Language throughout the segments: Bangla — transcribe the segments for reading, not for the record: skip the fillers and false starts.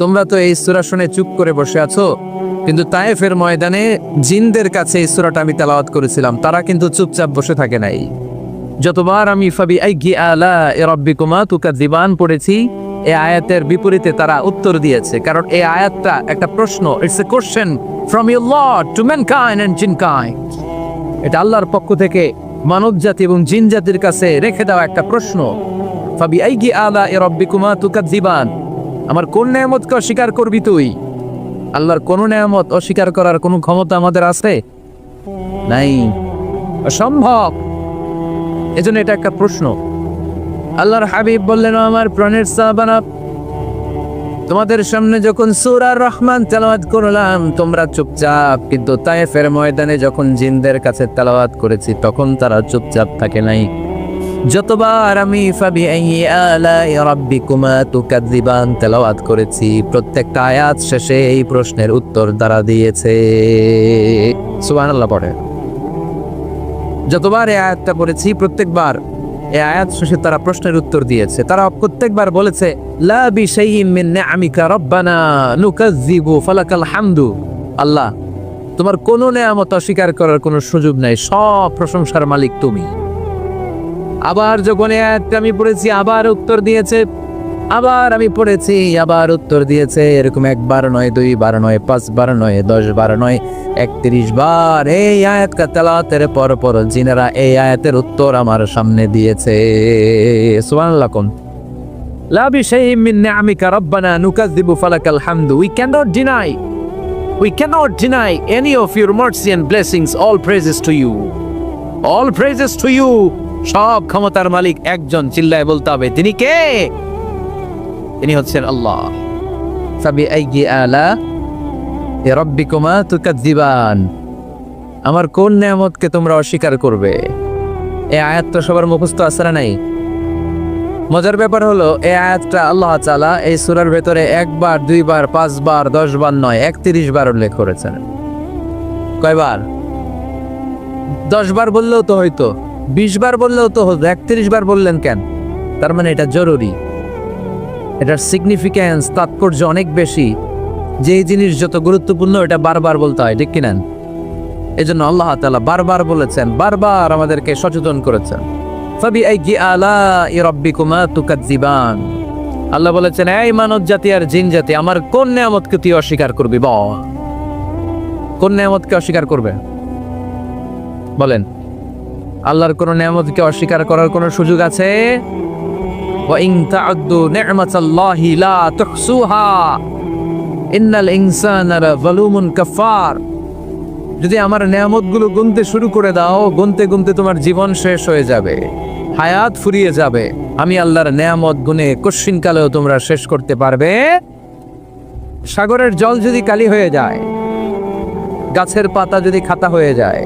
তোমরা তো এই সূরা শুনে চুপ করে বসে আছো, কিন্তু তায়েফের ময়দানে জিনদের কাছে এই সূরাটা আমি তেলাওয়াত করেছিলাম, তারা কিন্তু চুপচাপ বসে থাকে নাই। যতবার আমি ফাবি আইয়ি আলা রাব্বিকুমা তুকাযিবান পড়েছি, এই আয়াতের বিপরীতে তারা উত্তর দিয়েছে, কারণ এই আয়াতটা একটা প্রশ্ন। It's a question from your Lord to mankind and jinnkind. এটা আল্লাহর পক্ষ থেকে মানব জাতি এবং জিন জাতির কাছে রেখে দেওয়া একটা প্রশ্ন। ফাবি আইয়ি আলা রাব্বিকুমা তুকাযিবান, আমার কোন নেয়ামতকে অস্বীকার করবি তুই? আল্লাহর কোন নেয়ামত অস্বীকার করার কোনো ক্ষমতা আমাদের আছে? নাই, অসম্ভব। এজন্য এটা একটা প্রশ্ন। আল্লাহর হাবিব বললেন, আমার প্রাণের সাহাবারা, তোমাদের সামনে যখন সূরা রহমান তেলাওয়াত করলাম তোমরা চুপচাপ, কিন্তু তায়েফের ময়দানে যখন জিনদের কাছে তেলাওয়াত করেছি তখন তারা চুপচাপ থাকে নাই। যতবার আমি ফাবি আইয়ি আলাই রাব্বিকুমা তুকাযিবান তেলাওয়াত করেছি, প্রত্যেকটা আয়াত শেষে এই প্রশ্নের উত্তর তারা দিয়েছে। সুবহানাল্লাহ পড়ে। যতবার এই আয়াতটা পড়েছি প্রত্যেকবার এই আয়াত শেষে তারা প্রশ্নের উত্তর দিয়েছে। তারা প্রত্যেকবার বলেছে, লা বিশাইইন মিন নিআমিকা রাব্বানা নুকাযযিবু ফালাকাল হামদু। আল্লাহ, তোমার কোনো নেয়ামত অস্বীকার করার কোনো সুযোগ নাই, সব প্রশংসার মালিক তুমি। আবার যখন এই আয়াতটা আমি পড়েছি আবার উত্তর দিয়েছে, আবার আমি পড়েছি আবার উত্তর দিয়েছে। এরকম একবার নয়, দুইবার নয়, 5 বার নয়, 10 বার নয়, 31 বার এই আয়াতটা তেলাওয়াতের পর পর জিনেরা এই আয়াতের উত্তর আমার সামনে দিয়েছে। সুবহানাল্লাহ। কোন লা বিশাইইন মিন নিআমিকা রাব্বানা নুকাযযিবু ফালাকাল হামদু। We cannot deny any of your mercy and blessings. All praises to you. All praises to you. সব ক্ষমতার মালিক একজন, চিল্লায় বলতে হবে, তিনি কে? তিনি হচ্ছেন আল্লাহ। ফাবি আইয়ি আলা রাব্বিকুমা তুকাযযিবান, আমার কোন নেয়ামতকে তোমরা অস্বীকার করবে? এই আয়াতটা সবার মুখস্থ আছে না নাই? মজার ব্যাপার হলো এই আয়াতটা আল্লাহ তাআলা এই সূরার ভেতরে 1 বার, 2 বার, 5 বার, 10 বার নয়, 31 বার উল্লেখ করেছেন। কয়বার? 10 বার বললেও তো হয়তো, 20 বার বললেও তো হতো, 31 বার বললেন কেন? তার মানে এটা জরুরি, এটার সিগনিফিক্যান্স, তাৎপর্য অনেক বেশি। যেই জিনিস যত গুরুত্বপূর্ণ এটা বারবার বলতে হয়, ঠিক কিনা? এজন্য আল্লাহ তাআলা বারবার বলেছেন, বারবার আমাদেরকে সচেতন করেছেন। ফাবি আইয়ি আলাই রাব্বিকুমা তুকাযযিবান। আল্লাহ বলেছেন, এই মানব জাতি আর জিন জাতি, আমার কোন নেয়ামতকে তুই অস্বীকার করবি? বল, কোন নেয়ামতকে অস্বীকার করবে? বলেন, আল্লাহর কোন নেয়ামতকে অস্বীকার করার কোন সুযোগ আছে? ওয়া ইন তা'উদ্দু নি'মাতাল্লাহি লা তুহসুহা ইন্নাল ইনসানা লাযালুমুন কাফার। যদি আমার নেয়ামতগুলো গুনতে শুরু করে দাও, গুনতে গুনতে তোমার জীবন শেষ হয়ে যাবে, হায়াত ফুরিয়ে যাবে। আমি আল্লাহর নেয়ামত গুনে কশিনকালেও তোমরা শেষ করতে পারবে? সাগরের জল যদি কালি হয়ে যায়, গাছের পাতা যদি খাতা হয়ে যায়,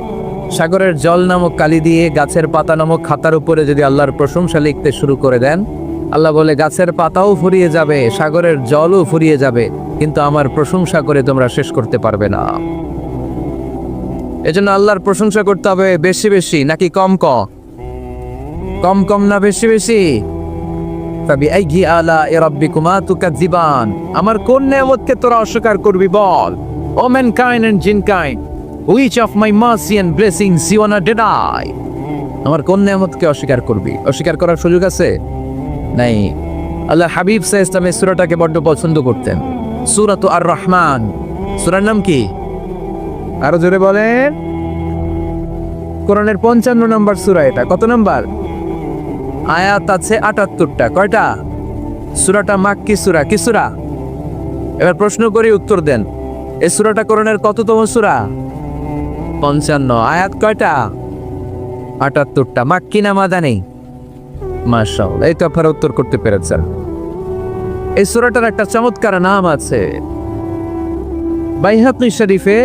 সাগরের জল নামক কালি দিয়ে গাছের পাতা নামক খাতার উপরে যদি আল্লাহর প্রশংসা লিখতে শুরু করে দেন, আল্লাহ বলে গাছের পাতাও ফুরিয়ে যাবে, সাগরের জলও ফুরিয়ে যাবে, কিন্তু আমার প্রশংসা করে তোমরা শেষ করতে পারবে না। এজন্য আল্লাহর প্রশংসা করতে হবে বেশি বেশি নাকি কম কম? কম কম না বেশি বেশি? ফাবি আইয়ি আলা রাব্বিকুমা তুকাযযিবান, আমার কোন নেয়ামতকে তোরা অস্বীকার করবি? বল। O mankind and jinnkind, which of my mercy and blessings you wanna deny? আমার কোন নেয়ামতকে অস্বীকার করবি? অস্বীকার করার সুযোগ আছে? নাই। আল্লাহ হাবিব সাল্লাল্লাহু আলাইহি ওয়াসাল্লাম এই সূরাটাকে বড় পছন্দ করতেন। সূরাতু আর রহমান। সূরার নাম কি? আরো জোরে বলেন। কোরআনের 55 নম্বর সূরা এটা। কত নাম্বার? আয়াত আছে 78টা। কয়টা? সূরাটা মাক্কি সূরা। কি সূরা? এবার প্রশ্ন করি, উত্তর দেন। এই সূরাটা কোরআনের কততম সূরা? 55। আয়াত কয়টা? 78টা। মাক্কি না মাদানী? মাশাআল্লাহ, এই তো আপনারা উত্তর করতে পেরেছেন। এই সূরাটার একটা চমৎকার নাম আছে। বাইহাকী শরীফে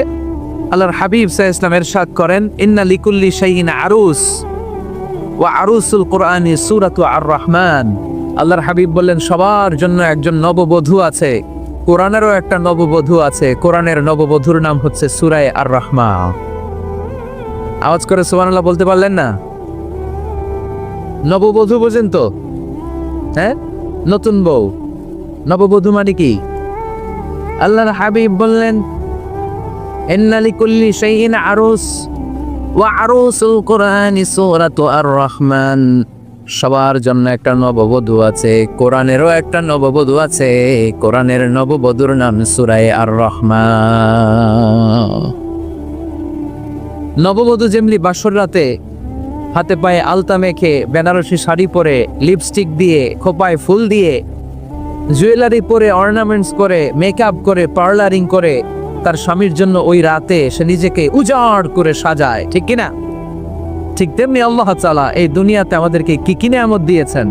আল্লাহর হাবিব সাল্লাল্লাহু আলাইহি ওয়াসাল্লাম ইরশাদ করেন, ইন্না লিকুল্লি শাইইন আরুস ওয়া আরুসুল কুরআনি সূরাতু আর রহমান। আল্লাহর হাবিব বললেন, সবার জন্য একজন নববধূ আছে, কোরআনেরও একটা নববধূ আছে। কোরআনের নববধূর নাম হচ্ছে সূরা আর রহমান। আওয়াজ করে সুবহানাল্লাহ বলতে পারলেন না? নববধূ বোঝেন তো? হ্যাঁ, নতুন বউ। নববধূ মানে কি? আল্লাহর হাবিব বললেন, ইন্না লিকুল্লি শাইইন আরুস ওয়া আরুসুল কুরআনি সূরাতু আর-রহমান। সবার জন্য একটা নববধূ আছে, কোরআনেরও একটা নববধূ আছে। কোরআনের নববধূর নাম সূরা আর-রহমান। নববধূ যেমনি বাসর রাতে হাতে পায়ে আলতা মেখে, বেনারসি শাড়ি পরে, লিপস্টিক দিয়ে, খোপায় ফুল দিয়ে, জুয়েলারি পরে, অর্নামেন্টস করে, মেকআপ করে, পার্লারিং করে তার স্বামীর জন্য ওই রাতে সে নিজেকে উজাড় করে সাজায়, ঠিক কিনা? ঠিক তেমনি আল্লাহ তাআলা এই দুনিয়াতে আমাদেরকে কি কি নেয়ামত দিয়েছেন,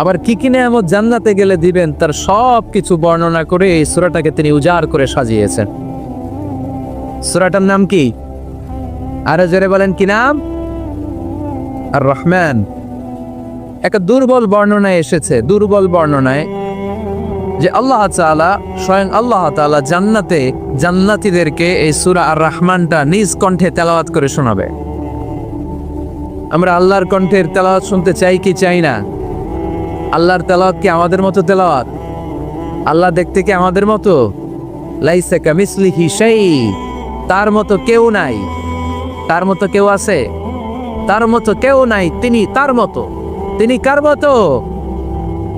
আবার কি কি নেয়ামত জান্নাতে গেলে দিবেন, তার সব কিছু বর্ণনা করে এই সূরাটাকে তিনি উজাড় করে সাজিয়েছেন। সূরাটার নাম কি? আরো জোরে বলেন, কি নাম? আর-রহমান। একটা দুর্বল বর্ণনায় এসেছে, দুর্বল বর্ণনায়, যে আল্লাহ তাআলা, স্বয়ং আল্লাহ তাআলা জান্নাতে জান্নাতীদেরকে এই সূরা আর-রহমানটা নিজ কণ্ঠে তেলাওয়াত করে শোনাবে। আমরা আল্লাহর কণ্ঠের তেলাওয়াত শুনতে চাই কি চাই না? আল্লাহর তেলাওয়াত কি আমাদের মতো তেলাওয়াত? আল্লাহ দেখতে কি আমাদের মতো? লাইসা কামিসলিহি শাই, তার মতো কেউ নাই। তার মতো কেউ আছে? তার মতো কেউ নাই। তিনি তার মতো। তিনি কার মতো?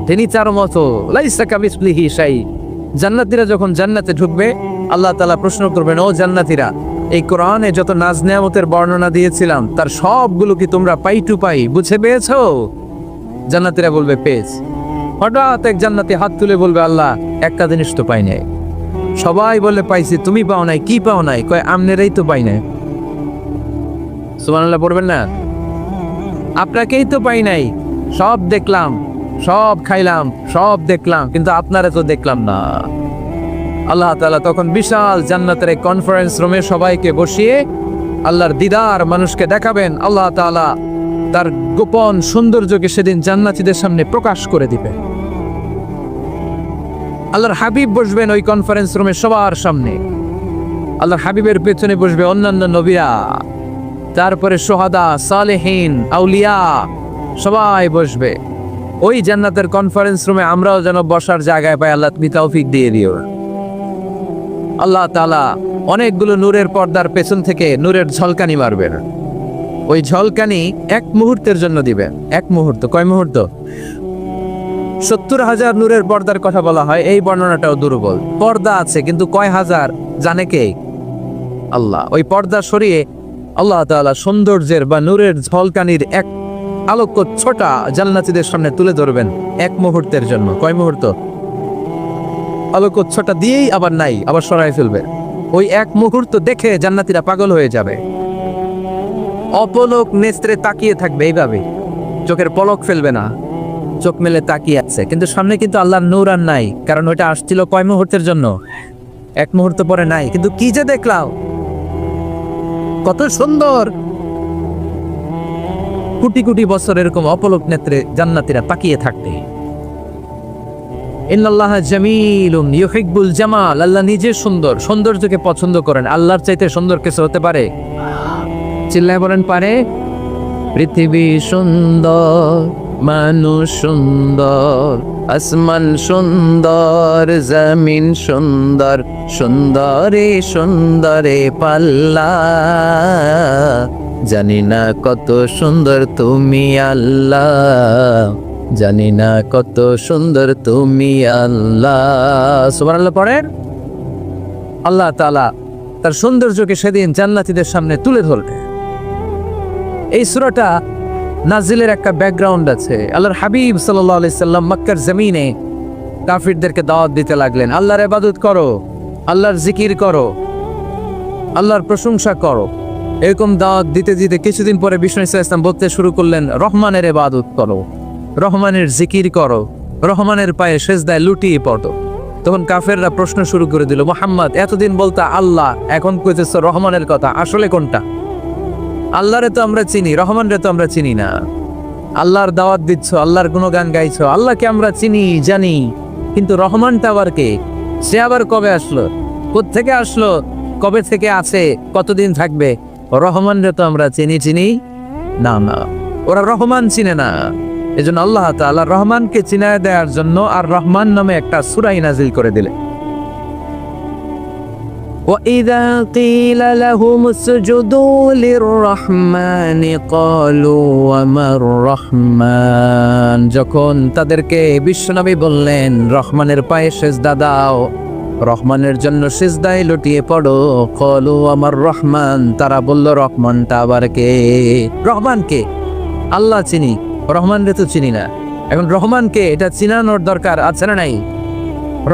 তিনি তার মতো। লাইসা কামিসলিহি শাই। জান্নাতীরা যখন জান্নাতে ঢুকবে, আল্লাহ তাআলা প্রশ্ন করবেন, ও জান্নাতীরা, এই কোরআনে যত নাজ নেয়ামতের বর্ণনা দিয়েছিলাম তার সবগুলো কি তোমরা পাই টু পাই বুঝে পেয়েছো? জান্নাতীরা বলবে পেয়েছি। হঠাৎ এক জান্নাতি হাত তুলে বলবে, আল্লাহ, একটা জিনিস তো পাই নাই। সবাই বলে পাইছি, তুমি পাও নাই। কি পাও নাই? কয়, আমনেরাই তো পাই নাই। সুবহানাল্লাহ পড়বেন না? আপনাকেই তো পাই নাই। সব দেখলাম, সব খাইলাম, সব দেখলাম, কিন্তু আপনারা তো দেখলাম না। আল্লাহ তাআলা তখন বিশাল জান্নাতের এক কনফারেন্স রুমে সবাইকে বসিয়ে আল্লাহর দিদার মানুষকে দেখাবেন। আল্লাহ তাআলা তার গোপন সৌন্দর্যকে সেদিন জান্নাতীদের সামনে প্রকাশ করে দিবে। আল্লাহর হাবিব বসবেন ওই কনফারেন্স রুমে সবার সামনে। আল্লাহর হাবিবের পেছনে বসবে অন্যান্য নবীরা, তারপরে সোহাদা, সালেহীন, আউলিয়া, সবাই বসবে ওই জান্নাতের কনফারেন্স রুমে। আমরাও যেন বসার জায়গায় পাই, আল্লাহ তুমি তৌফিক দিয়ে দিও। আল্লাহ তাআলা অনেকগুলো নূরের পর্দার পেছন থেকে নূরের ঝলকানি মারবেন। ওই ঝলকানি এক মুহূর্তের জন্য দিবেন। এক মুহূর্ত। কয় মুহূর্ত? 70,000 নূরের পর্দার কথা বলা হয়। এই বর্ণনাটাও দুর্বল। পর্দা আছে, কিন্তু কয় হাজার জানে কে? আল্লাহ। ওই পর্দা সরিয়ে আল্লাহ তাআলা সৌন্দর্যের বা নূরের ঝলকানির এক আলোক ছোটা জান্নাতীদের সামনে তুলে ধরবেন এক মুহূর্তের জন্য। কয় মুহূর্ত? আলোক ছোটা দিয়েই আবার নাই, আবার সরাই ফেলবে। ওই এক মুহূর্ত দেখে জান্নাতীরা পাগল হয়ে যাবে, অপলক নেত্রে তাকিয়ে থাকবে। এইভাবে চোখের পলক ফেলবে না, চোখ মেলে তাকিয়ে আছে। কিন্তু সামনে কিন্তু আল্লাহর নূর আর নাই, কারণ ওইটা আসছিল কয় মুহূর্তের জন্য? এক মুহূর্ত পরে নাই। কিন্তু কি যে দেখলাম, কত সুন্দর! কোটি কোটি বছর এরকম অপলক নেত্রে জান্নাতীরা তাকিয়ে থাকবে। ইন্নাল্লাহা জামিলুন ইউহিব্বুল জামাল। আল্লাহ নিজে সুন্দর, সৌন্দর্যকে পছন্দ করেন। আল্লাহর চাইতে সুন্দর কিছু হতে পারে? চিল্লায় বলেন, পারে? পৃথিবী সুন্দর, মানুষ সুন্দর, আসমান সুন্দর, জমিন সুন্দর, সুন্দরে সুন্দরে পাল্লা। জানি না কত সুন্দর তুমি আল্লাহ, জানি না কত সুন্দর তুমি আল্লাহ। সুবহানাল্লাহ পড়েন। আল্লাহ তাআলা তার সৌন্দর্যকে সেদিন জান্নাতীদের সামনে তুলে ধরবে। এই সূরাটা নাজিলের একটা ব্যাকগ্রাউন্ড আছে। আল্লাহর হাবিব সাল্লাল্লাহু আলাইহি সাল্লাম মক্কার জমিনে কাফিরদেরকে দাওয়াত দিতে লাগলেন, আল্লাহর ইবাদত করো, আল্লাহর জিকির করো, আল্লাহর প্রশংসা করো। এরকম দাওয়াত দিতে দিতে কিছুদিন পরে বিষ্ণু সাল্লাল্লাহু আলাইহি সাল্লাম বলতে শুরু করলেন, রহমানের ইবাদত করো, রহমানের জিকির করো, রহমানের পায়ে সেজদায় লুটিয়ে পড়ো। তখন কাফেররা প্রশ্ন শুরু করে দিল, মুহাম্মদ, এতদিন বলতা আল্লাহ, এখন কইতেছ রহমানের কথা, আসলে কোনটা? আল্লাহরে তো আমরা চিনি, রহমানরে তো আমরা চিনি না। আল্লাহর দাওয়াত দিচ্ছ, আল্লাহর গুণগান গাইছো, আল্লাহকে আমরা চিনি জানি, কিন্তু রহমানটা আবার কে? সে আবার কবে আসলো, কোত্থেকে আসলো, কবে থেকে আছে, কতদিন থাকবে? রহমানরে তো আমরা চিনি না। না, ওরা রহমান চিনে না। এজন্য আল্লাহ তাআলা রহমানকে চিনায় দেওয়ার জন্য আর রহমান নামে একটা সূরা নাজিল করে দিলেন। وَإِذَا قِيلَ لَهُمُ اسْجُدُوا لِلرَّحْمَنِ قَالُوا وَمَا الرَّحْمَنُ যখন তাদেরকে বিশ্বনবী বললেন রহমানের পায়ে সিজদা দাও, রহমানের জন্য সিজদায় লুটিয়ে পড়ো, ক্বালু আমার রহমান, তারা বলল রহমানটা আবার কে? রহমান কে? আল্লাহ চিনি, রহমানরে তো চিনি না। এখন রহমানকে এটা চিনানোর দরকার আছে না নাই?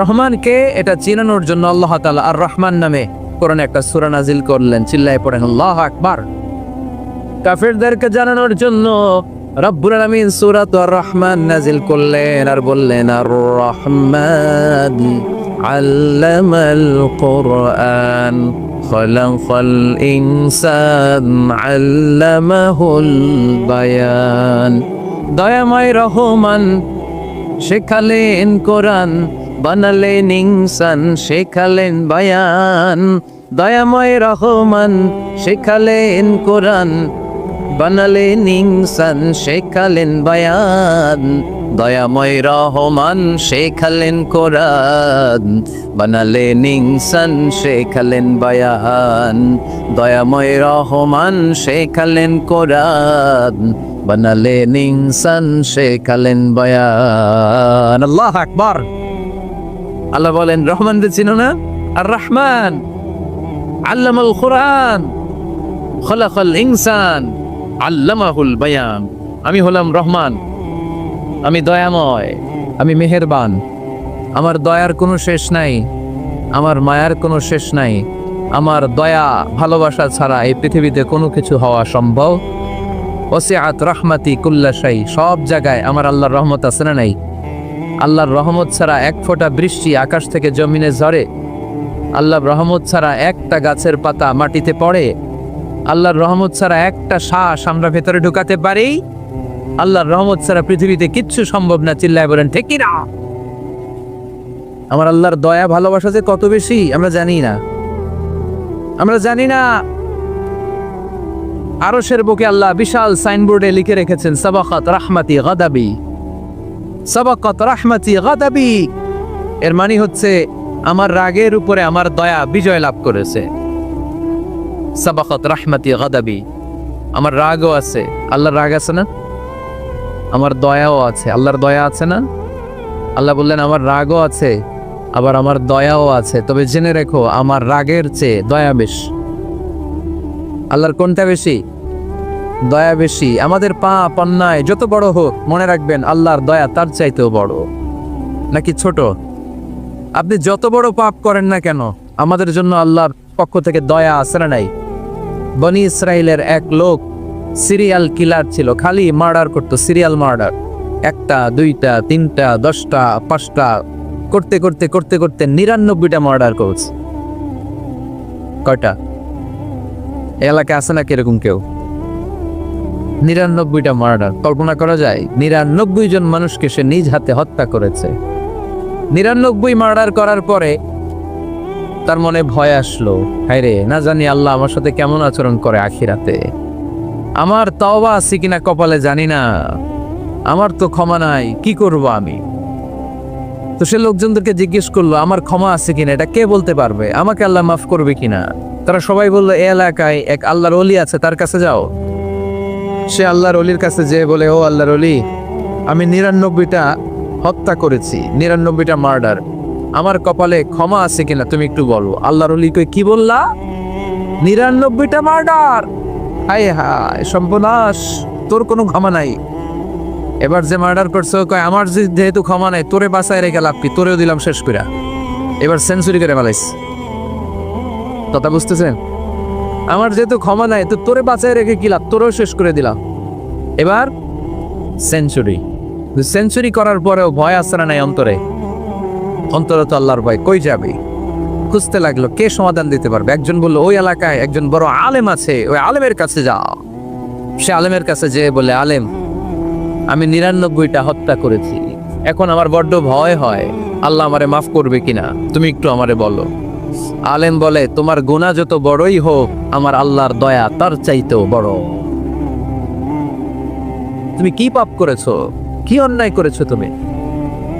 রহমানকে এটা চিনানোর জন্য আল্লাহ তাআলা আর রহমান নামে কোরআনে একটা সূরা নাজিল করলেন। চিল্লায়ে পড়েন আল্লাহু আকবার। কাফেরদেরকে জানানোর জন্য রব্বুল আলামিন সূরাত আর রহমান নাজিল করলেন আর বললেন আর রহমান আল্লামাল কুরআন খালাকাল ইনসান আল্লামাহুল বায়ান। দয়াময় রহমান শেখালেন কোরআন, বানালেন ইনসান, শেখালেন বায়ান। দয়াময় রহমান শেখালেন কোরআন, বানালেন ইনসান, শেখালেন বায়ান। দয়াময় রহমান শেখালেন কোরআন, বানালেন ইনসান, শেখালেন বায়ান। দয়াময় রহমান শেখালেন কোরআন, বানালেন ইনসান, শেখালেন বায়ান। আল্লাহু আকবার। আল্লাহ বলেন রহমান রে চিনো না? আর রহমান আল্লামাল কুরআন খালাকাল ইনসান আল্লামাহুল বায়ান। আমি হলাম রহমান, আমি দয়াময়, আমি মেহেরবান। আমার দয়ার কোনো শেষ নাই, আমার মায়ার কোনো শেষ নাই। আমার দয়া ভালোবাসা ছাড়া এই পৃথিবীতে কোনো কিছু হওয়া সম্ভব। ওয়াসিআত রাহমাতি কুল্লা শাই, সব জায়গায় আমার আল্লাহর রহমত আছে না নাই? আল্লাহর রহমত ছাড়া এক ফোঁটা বৃষ্টি আকাশ থেকে জমিনে ঝরে, আল্লাহর রহমত ছাড়া একটা গাছের পাতা মাটিতে পড়ে, আল্লাহর রহমত ছাড়া একটা শ্বাস আমরা ভেতরে ঢুকাতে পারি, আল্লাহর রহমত ছাড়া পৃথিবীতে কিচ্ছু সম্ভব না। চিল্লায় বলেন ঠিক কি না? আমার আল্লাহর দয়া ভালোবাসা যে কত বেশি আমরা জানি না, আমরা জানি না। আরশের বুকে আল্লাহ বিশাল সাইনবোর্ডে লিখে রেখেছেন সাবাকাত রাহমাতি গাদাবি, সাবাকাত রাহমাতি গাদাবি। এর মানে হচ্ছে আমার রাগের উপরে আমার দয়া বিজয় লাভ করেছে। সাবাকাত রাহমাতি গাদাবি, আমার রাগও আছে, আল্লাহর রাগ আছে না? আমার দয়াও আছে, আল্লাহর দয়া আছে না? আল্লাহ বললেন আমার রাগও আছে, আবার আমার দয়াও আছে। তবে জেনে রেখো আমার রাগের চেয়ে দয়া বেশি। আল্লাহর কোনটা বেশি? দয়া বেশি। আমাদের পাপ অন্যায় যত বড় হোক, মনে রাখবেন আল্লাহর দয়া তার চাইতেও বড়। নাকি ছোট? আপনি যত বড় পাপ করেন না কেন, আমাদের জন্য আল্লাহর পক্ষ থেকে দয়া আছে না নাই? বনি ইসরাইলের এক লোক সিরিয়াল কিলার ছিল, খালি মার্ডার করতো, সিরিয়াল মার্ডার। একটা, দুইটা, তিনটা, 10টা, 5টা করতে করতে করতে করতে 99টা মার্ডার করছে। কয়টা? এলাকায় আছে না কিরকম কেউ? 99টা মার্ডার। কল্পনা করা যায়? 99 জন মানুষকে সে নিজ হাতে হত্যা করেছে। 99 মার্ডার করার পরে তার মনে ভয় আসলো, হায়রে না জানি আল্লাহ আমার সাথে কেমন আচরণ করে আখিরাতে। আমার তওবা আছে কিনা কপালে জানি না, আমার তো ক্ষমা নাই, কি করব আমি? তো সে লোকজনদেরকে জিজ্ঞেস করলো আমার ক্ষমা আছে কিনা, এটা কে বলতে পারবে? আমাকে আল্লাহ মাফ করবে কিনা? তারা সবাই বললো এই এলাকায় এক আল্লাহর ওলি আছে, তার কাছে যাও। সে আল্লাহর ওলির কাছে যেয়ে বলে, ও আল্লাহর ওলি, আমি 99টা হত্যা করেছি, 99টা মার্ডার, আমার কপালে ক্ষমা আছে কিনা তুমি একটু বলো। আল্লাহর ওলি কই, কি বললা? 99টা মার্ডার? হায় হায় সর্বনাশ, তোর কোনো ক্ষমা নাই। এবার যে মার্ডার করছো কয় আমার যেহেতু ক্ষমা নাই, তোরে বাঁচায় রেখে লাভ কি, তোরেও দিলাম শেষ করে। এবার সেঞ্চুরি করে ফেলাইস। কথা বুঝতেছেন? আমার যেহেতু ক্ষমা নাই, তো তোরে বাঁচায় রেখে কি লাভ, তোরেও শেষ করে দিলাম। এবার সেঞ্চুরি। সেঞ্চুরি করার পরেও ভয় আসছে না নাই অন্তরে? অন্তরে তো আল্লাহর ভয়। কই যাবে? খুঁজতে লাগলো কে সমাধান দিতে পারবে। একজন বললো ওই এলাকায় একজন বড় আলেম আছে, ওই আলেমের কাছে যাও। সে আলেমের কাছে যেয়ে বলে, আলেম আমি 99টা হত্যা করেছি, এখন আমার বড্ড ভয় হয়, আল্লাহ আমারে মাফ করবে কিনা, তুমি একটু আমারে বলো। আলেম বলে, তোমার গুনাহ যত বড়ই হোক, আমার আল্লাহর দয়া তার চাইতেও বড়। তুমি কি পাপ করেছো, কি অন্যায় করেছো তুমি?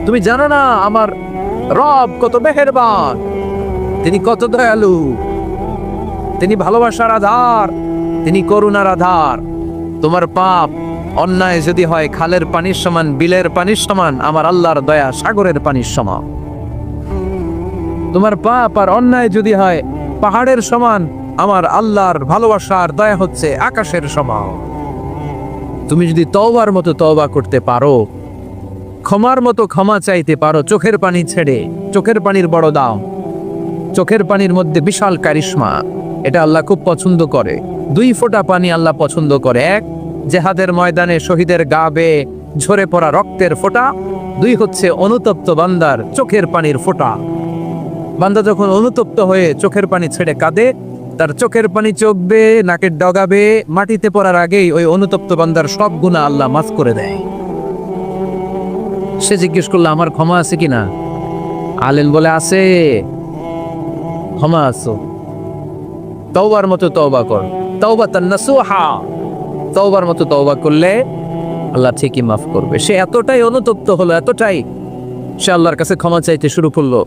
তুমি জানো না আমার রব কত মেহেরবান, তিনি কত দয়ালু, তিনি ভালোবাসার আধার, তিনি করুণার আধার। তোমার পাপ অন্যায় যদি হয় খালের পানির সমান, বিলের পানির সমান, আমার আল্লাহর দয়া সাগরের পানির সমান। তোমার পাপ আর অন্যায় যদি হয় পাহাড়ের সমান, আমার আল্লাহর ভালোবাসার দয়া হচ্ছে আকাশের সমান। তুমি যদি তওবার মতো তওবা করতে পারো, ক্ষমার মতো ক্ষমা চাইতে পারো, চোখের পানি ছেড়ে, চোখের পানির বড় দাম, চোখের পানির মধ্যে বিশাল কারিশমা, এটা আল্লাহ খুব পছন্দ করে। 2 ফোঁটা পানি আল্লাহ পছন্দ করে। 1, জেহাদের ময়দানে শহীদের গা বেয়ে ঝরে পড়া রক্তের ফোঁটা। 2 হচ্ছে অনুতপ্ত বান্দার চোখের পানির ফোঁটা। বান্দা যখন অনুতপ্ত হয়ে চোখের পানি ছেড়ে কাঁদে, তার চোখের পানি চোখ বেয়ে নাকের ডগা বেয়ে মাটিতে পড়ার আগেই ওই অনুতপ্ত বান্দার সব গুনাহ আল্লাহ মাফ করে দেয়। সে জিজ্ঞেস করলো, আমার ক্ষমা আছে কিনা? আলেম বলে, আছে, ক্ষমা আছো। তওবার মতো তওবা কর, তাওবাতান নাসুহা। তওবার মতো তওবা করলে আল্লাহ ঠিকই মাফ করবে। সে এতটাই অনুতপ্ত হলো, এতটাই, সে আল্লাহর কাছে ক্ষমা চাইতে শুরু করলো।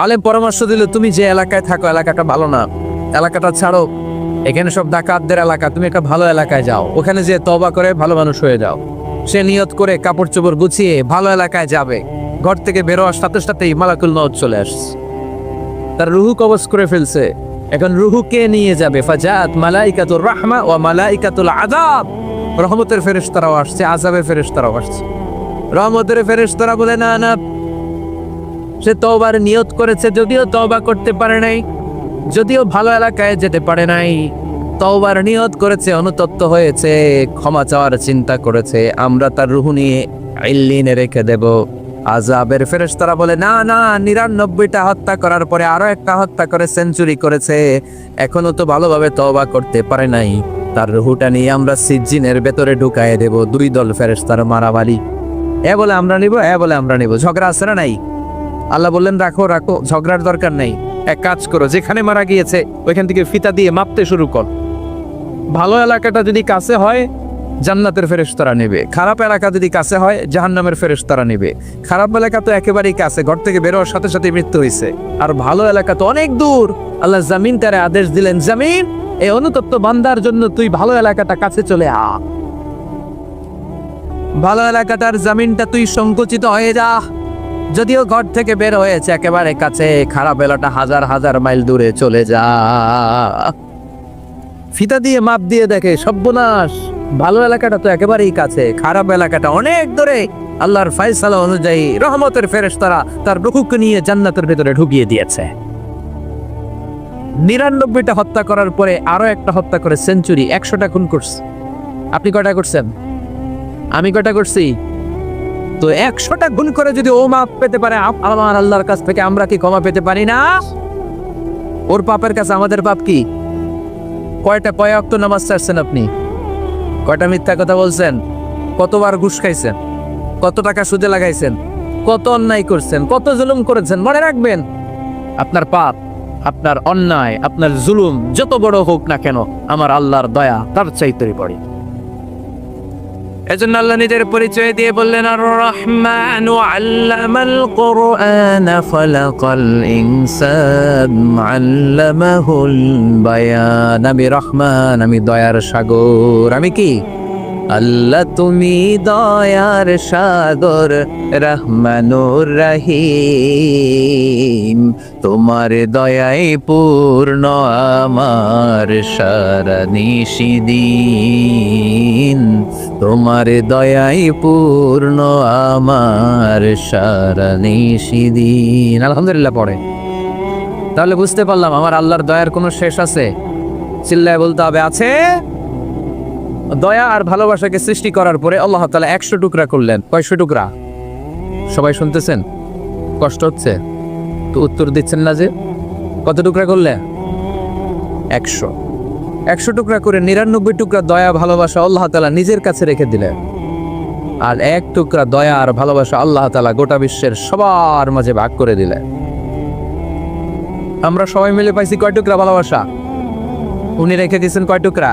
আলেম পরামর্শ দিল, তুমি যে এলাকায় থাকো এলাকাটা ভালো না, এলাকাটা ছাড়ো, এখানে সব ডাকাতদের এলাকা, তুমি একটা ভালো এলাকায় যাও, ওখানে যে তওবা করে ভালো মানুষ হয়ে যাও। সে নিয়ত করে কাপড় চোপড় গুছিয়ে ভালো এলাকায় যাবে। ঘর থেকে বেরোয়ার সাথে সাথেই মালাকুল মউত চলে আসছে, তার রুহু কবজ করে ফেলছে। এখন রুহুকে নিয়ে যাবে। ফাজাত মালাইকাতুর রাহমা ওয়া মালাইকাতুল আযাব। রহমতের ফেরেশতারাও আসছে, আযাবের ফেরেশতারাও আসছে। রহমতের ফেরেশতারা বলে, না না, সে তওবার নিয়ত করেছে, যদিও তওবা করতে পারে নাই, যদিও ভালো এলাকায় যেতে পারে নাই, তওবার নিয়ত করেছে, অনুতপ্ত হয়েছে, ক্ষমা চাওয়ার চিন্তা করেছে, আমরা তার রুহু নিয়ে ইল্লিনে রেখে দেব। আযাবের ফেরেশতারা বলে, না না, 99টা হত্যা করার পরে আরো একটা হত্যা করে সেঞ্চুরি করেছে, এখনো তো ভালোভাবে তওবা করতে পারে নাই, তার রুহুটা নিয়ে আমরা সিজ্জিনের ভেতরে ঢুকায়ে দেব। 2 দল ফেরেশতার মারামারি, এ বলে আমরা নিব, এ বলে আমরা নিব। ঝগড়া আছে না নাই? আল্লাহ বললেন, রাখো রাখো, ঝগড়ার দরকার নেই। এক কাজ করো, যেখানে মারা গিয়েছে ওইখান থেকে ফিতা দিয়ে মাপতে শুরু কর। ভালো এলাকাটা যদি কাছে হয় জান্নাতের ফেরেশতারা নেবে, খারাপ এলাকা যদি কাছে হয় জাহান্নামের ফেরেশতারা নেবে। খারাপ এলাকা তো একেবারেই কাছে, ঘর থেকে বেরোর সাথে সাথে মৃত্যু হয়েছে। আর ভালো এলাকা তো অনেক দূর। আল্লাহ জামিন তারে আদেশ দিলেন, জামিন, এই অনুতপ্ত বান্দার জন্য তুই ভালো এলাকাটা কাছে চলে আ। ভালো এলাকাটার জামিনটা তুই সংকুচিত হয়ে যা। যদিও ঘর থেকে বের হয়েছে একেবারে কাছে, খারাপ এলাকাটা হাজার হাজার মাইল দূরে চলে যা। ফিতা দিয়ে মাপ দিয়ে দেখে, সর্বনাশ, ভালো এলাকাটা তো একেবারেই কাছে, খারাপ এলাকাটা অনেক দূরে। আল্লাহর ফয়সালা অনুযায়ী রহমতের ফেরেশতারা তার রুহুকে নিয়ে জান্নাতের ভেতরে ঢুকিয়ে দিয়েছে। 99টা হত্যা করার পরে আরো একটা হত্যা করে সেঞ্চুরি, 100টা খুন করছে। আপনি কয়টা করছেন? আমি কয়টা করছি? তো 100টা গুণ করে যদি ও মাপ পেতে পারে আমার আল্লাহর কাছ থেকে, আমরা কি ক্ষমা পেতে পারি না? ওর পাপের কাছে আমাদের পাপ কি? কয় ওয়াক্ত নামাজ ছাড়ছেন আপনি? কয়টা মিথ্যা কথা বলছেন? কতবার ঘুষ খাইছেন? কত টাকা সুদে লাগাইছেন? কত অন্যায় করছেন? কত জুলুম করেছেন? মনে রাখবেন, আপনার পাপ, আপনার অন্যায়, আপনার জুলুম যত বড় হোক না কেন, আমার আল্লাহর দয়া তার চাইতে পড়ে। এজন্য আল্লাহ নিজের পরিচয় দিয়ে বললেন, আর রহমানু আল্লামাল কুরআন খালাকাল ইনসান আল্লামাহুল বায়ান। আমি রহমান, আমি দয়ার সাগর। আমি কি? আল্লাহ তুমি দয়ার সাগর, রহমানুর রহিম। তোমার দয়ায় পূর্ণ আমার সারা নিশিদিন, তোমার দয়ায় পূর্ণ আমার সারা নিশিদিন। আলহামদুলিল্লাহ পড়ে। তাহলে বুঝতে পারলাম আমার আল্লাহর দয়ার কোনো শেষ আছে? চিল্লায় বলতে হবে, আছে। দয়া আর ভালোবাসাকে সৃষ্টি করার পরে আল্লাহ তাআলা 100 টুকরা করলেন। কয়শো টুকরা? সবাই শুনতেছেন? কষ্ট হচ্ছে তো উত্তর দিচ্ছেন না যে? কত টুকরা করলেন? 100 টুকরা করে 99 টুকরা দয়া ভালোবাসা আল্লাহ তাআলা নিজের কাছে রেখে দিলেন। আর 1 টুকরা দয়া আর ভালোবাসা আল্লাহ তাআলা গোটা বিশ্বের সবার মাঝে ভাগ করে দিলেন। আমরা সবাই মিলে পাইছি কয় টুকরা ভালোবাসা? উনি রেখে দিয়েছেন কয় টুকরা?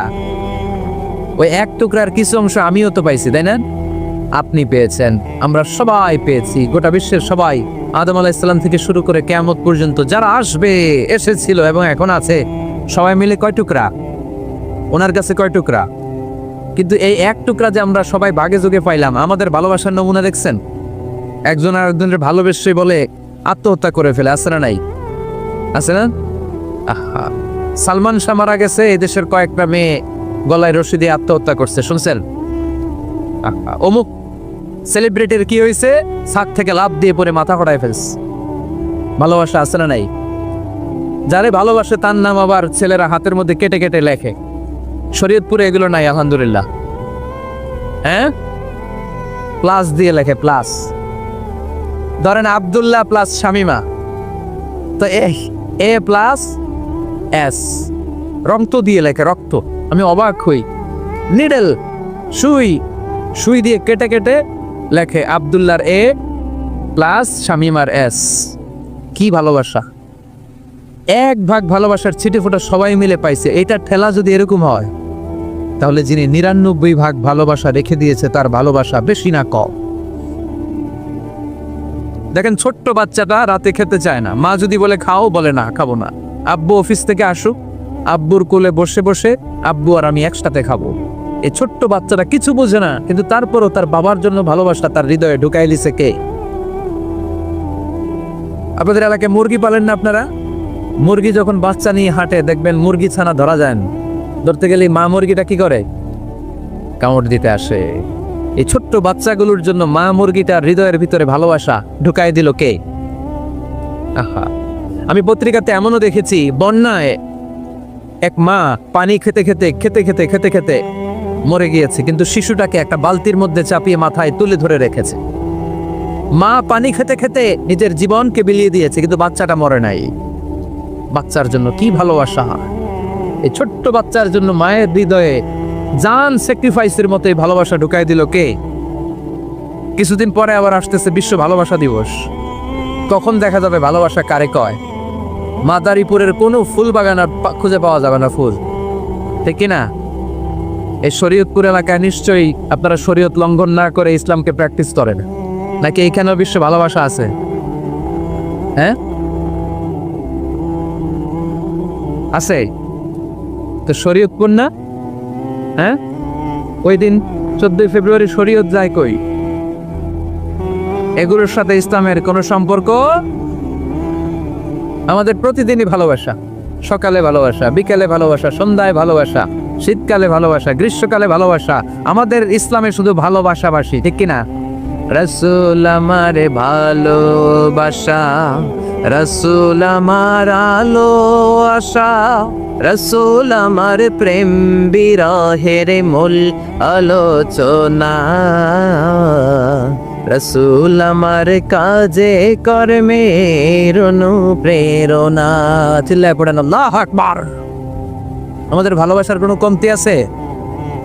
ওই 1 টুকরার কিছু অংশ আমিও তো পাইছি, তাই না? আপনি পেয়েছেন, আমরা সবাই পেয়েছি, গোটা বিশ্বের সবাই আদম আলাইহিস সালাম থেকে শুরু করে কিয়ামত পর্যন্ত যারা আসবে, এসেছিল এবং এখন আছে, সবাই মিলে কয় টুকরা? ওনার কাছে কয় টুকরা? কিন্তু এই এক টুকরা যে আমরা সবাই ভাগে যোগে পাইলাম, আমাদের ভালোবাসার নমুনা দেখছেন? একজন আর একজনের ভালোবেসে বলে আত্মহত্যা করে ফেলে, আছে না নাই? আছে না? আহা, সালমান শাহ মারা গেছে, এই দেশের কয়েকটা মেয়ে গলায় রশি দিয়ে আত্মহত্যা করছে, শুনছেন? আহা, অমুক সেলিব্রিটির কি হয়েছে, ছাদ থেকে লাফ দিয়ে পরে মাথা ফড়ায় ফেলছে। ভালোবাসা আছে না নাই? যারে ভালোবাসে তার নাম আবার ছেলেরা হাতের মধ্যে কেটে কেটে লেখে। শরীয়তপুরে এগুলো নাই আলহামদুলিল্লাহ। হ্যাঁ, প্লাস দিয়ে লেখে, প্লাস। ধরেন আব্দুল্লাহ প্লাস শামিমা, তো এ প্লাস এস, রক্ত দিয়ে লেখে, রক্ত। আমি অবাক হই, নিডেল সুই দিয়ে কেটে কেটে লেখে আব্দুল্লাহর এ প্লাস শামিমার এস। কি ভালোবাসা! এক ভাগ ভালোবাসার ছিটে ফোটা সবাই মিলে পাইছে। এইটার ঠেলা যদি এরকম হয়, তাহলে যিনি 99 ভাগ ভালোবাসা রেখে দিয়েছে তার ভালোবাসা বেশি না কম? দেখেন, ছোট্ট বাচ্চাটা রাতে খেতে চায় না, মা যদি বলে খাও, বলে না, খাবো না। আব্বু অফিস থেকে আসুক, আব্বুর কোলে বসে বসে আব্বু আর আমি একসাথে খাবো। এই ছোট্ট বাচ্চাটা কিছু বোঝে না, কিন্তু তারপরও তার বাবার জন্য ভালোবাসা তার হৃদয়ে ঢুকাই লিছে কে? আপনাদের এলাকায় মুরগি পালেন না আপনারা? মুরগি যখন বাচ্চা নিয়ে হাঁটে, দেখবেন মুরগি ছানা ধরা যায় না, ধরতে গেলে মা মুরগিটা কি করে? কামড় দিতে আসে। এই ছোট্ট বাচ্চাগুলোর জন্য মা মুরগিটার হৃদয়ের ভিতরে ভালোবাসা ঢুকাই দিল কে? আহা, আমি পত্রিকাতে এমনও দেখেছি, বন্যায় এক মা পানি খেতে খেতে মরে গিয়েছে, কিন্তু শিশুটাকে একটা বালতির মধ্যে চাপিয়ে মাথায় তুলে ধরে রেখেছে। মা পানি খেতে খেতে নিজের জীবনকে বিলিয়ে দিয়েছে, কিন্তু বাচ্চাটা মরে নাই। বাচ্চার জন্য কি ভালোবাসা! এই ছোট্ট বাচ্চার জন্য মায়ের হৃদয়ে জান স্যাক্রিফাইসের মতো এই ভালোবাসা ঢুকাই দিল কে? কিছুদিন পরে আবার আসতেছে বিশ্ব ভালোবাসা দিবস। কখন দেখা যাবে ভালোবাসা কারে কয়? মাদারীপুরের কোনো ফুল বাগান আর খুঁজে পাওয়া যাবে না ফুল, ঠিক কিনা? এই শরীয়তপুর এলাকায় নিশ্চয়ই আপনারা শরীয়ত লঙ্ঘন না করে ইসলামকে প্র্যাকটিস করেন, নাকি এখানেও বিশ্ব ভালোবাসা আছে? হ্যাঁ, আছে তো। শরীয়তপুর না? হ্যাঁ, ওই দিন 14 ফেব্রুয়ারি শরীয়ত যায় কই? এগুলোর সাথে ইসলামের কোনো সম্পর্ক? আমাদের প্রতিদিনই ভালোবাসা, সকালে ভালোবাসা, বিকেলে ভালোবাসা, সন্ধ্যায় ভালোবাসা, শীতকালে ভালোবাসা, গ্রীষ্মকালে ভালোবাসা। আমাদের ইসলামে শুধু ভালোবাসাবাসী, ঠিক কিনা? রাসূল আমারে ভালোবাসা, রাসূল আমার আলো আশা, রাসূল আমার প্রেম বিরহের মূল আলোচনা, রাসূল আমার কাজে কর্মের অনুপ্রেরণা। চিল্লায় পড়েন আল্লাহু আকবার। আমাদের ভালোবাসার কোনো কমতি আছে?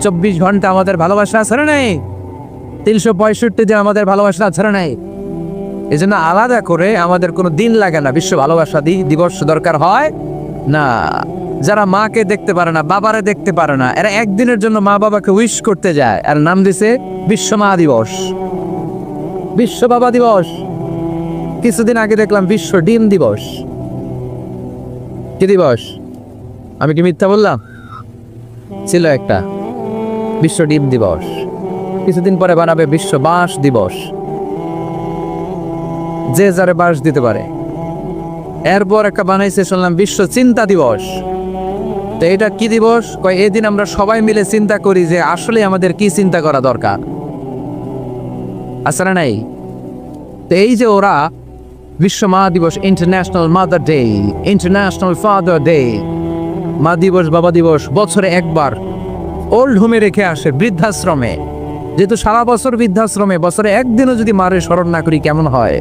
24 ঘন্টা আমাদের ভালোবাসা আছে না নাই? 365 দিন আমাদের ভালোবাসা আছে না নাই? এই জন্য আলাদা করে আমাদের কোনো দিন লাগে না বিশ্ব ভালোবাসা দিবস দরকার হয় না। যারা মাকে দেখতে পারে না, বাবারে দেখতে পারে না, এরা একদিনের জন্য মা বাবাকে উইশ করতে যায়, আর নাম দিছে বিশ্ব মা দিবস, বিশ্ব বাবা দিবস। কিছুদিন আগে দেখলাম বিশ্ব ডিম দিবস। কি দিবস? আমি কি মিথ্যা বললাম? ছিল একটা বিশ্ব ডিম দিবস। কিছুদিন পরে বানাবে বিশ্ব বাঁশ দিবস, যে যারে বাঁশ দিতে পারে। এরপর একটা বানাইছে শুনলাম বিশ্ব চিন্তা দিবস। তো এটা কি দিবস? কয় এদিন আমরা সবাই মিলে চিন্তা করি যে আসলে আমাদের কি চিন্তা করা দরকার, আসলে নাই? তো এই যে ওরা বিশ্ব মা দিবস, international mother day, international father day, মা দিবস, বাবা দিবস বছরে একবার ওল্ড হোমে রেখে আসে, বৃদ্ধাশ্রমে। যেহেতু সারা বছর বৃদ্ধাশ্রমে, বছরে একদিনও যদি মারে স্মরণ না করি কেমন হয়?